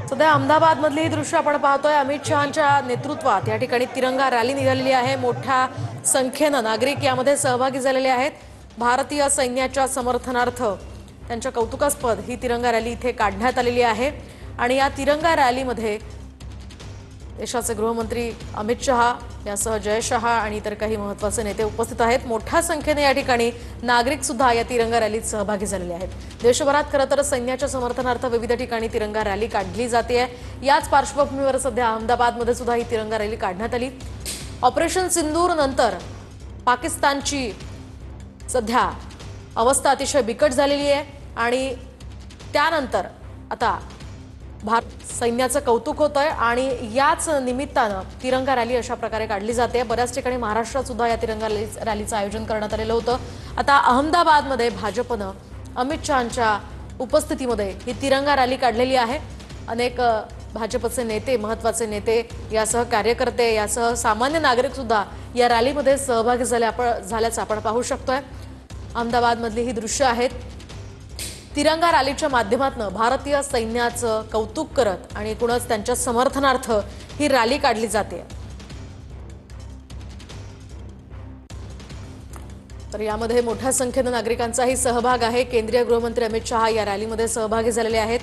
सध्या अहमदाबादमधली ही दृश्य आपण पाहतोय। अमित शहांच्या नेतृत्वात या ठिकाणी तिरंगा रॅली निघालेली आहे। मोठ्या संख्येनं नागरिक यामध्ये सहभागी झालेले आहेत। भारतीय सैन्याच्या समर्थनार्थ त्यांच्या कौतुकास्पद ही तिरंगा रॅली इथे काढण्यात आलेली आहे आणि या तिरंगा रॅलीमध्ये देशाचे गृहमंत्री अमित शहा यासह जय शहा आणि इतर काही महत्त्वाचे नेते उपस्थित आहेत। मोठ्या संख्येने या ठिकाणी नागरिक सुद्धा या तिरंगा रॅलीत सहभागी झालेले आहेत। देशभरात खरं तर सैन्याच्या समर्थनार्थ विविध ठिकाणी तिरंगा रॅली काढली जाते। याच पार्श्वभूमीवर सध्या अहमदाबादमध्ये सुद्धा ही तिरंगा रॅली काढण्यात आली। ऑपरेशन सिंदूर नंतर पाकिस्तानची सध्या अवस्था अतिशय बिकट झालेली आहे आणि त्यानंतर आता भारत सैन्याचं कौतुक होतंय आणि याच निमित्तानं तिरंगा रॅली अशा प्रकारे काढली जाते। बऱ्याच ठिकाणी महाराष्ट्रात सुद्धा या तिरंगा रॅलीचं आयोजन करण्यात आलेलं होतं। आता अहमदाबादमध्ये भाजपनं अमित शहांच्या उपस्थितीमध्ये ही तिरंगा रॅली काढलेली आहे। अनेक भाजपचे नेते, महत्त्वाचे नेते यासह कार्यकर्ते यासह सामान्य नागरिक सुद्धा या रॅलीमध्ये सहभागी झाल्याचं आपण पाहू शकतोय। अहमदाबादमधली ही दृश्य आहेत। तिरंगा रॅलीच्या माध्यमातून भारतीय सैन्याचं कौतुक करत आणि एकूणच त्यांच्या समर्थनार्थ ही रॅली काढली जाते। तर यामध्ये मोठ्या संख्येने नागरिकांचाही सहभाग आहे। केंद्रीय गृहमंत्री अमित शहा या रॅलीमध्ये सहभागी झालेले आहेत।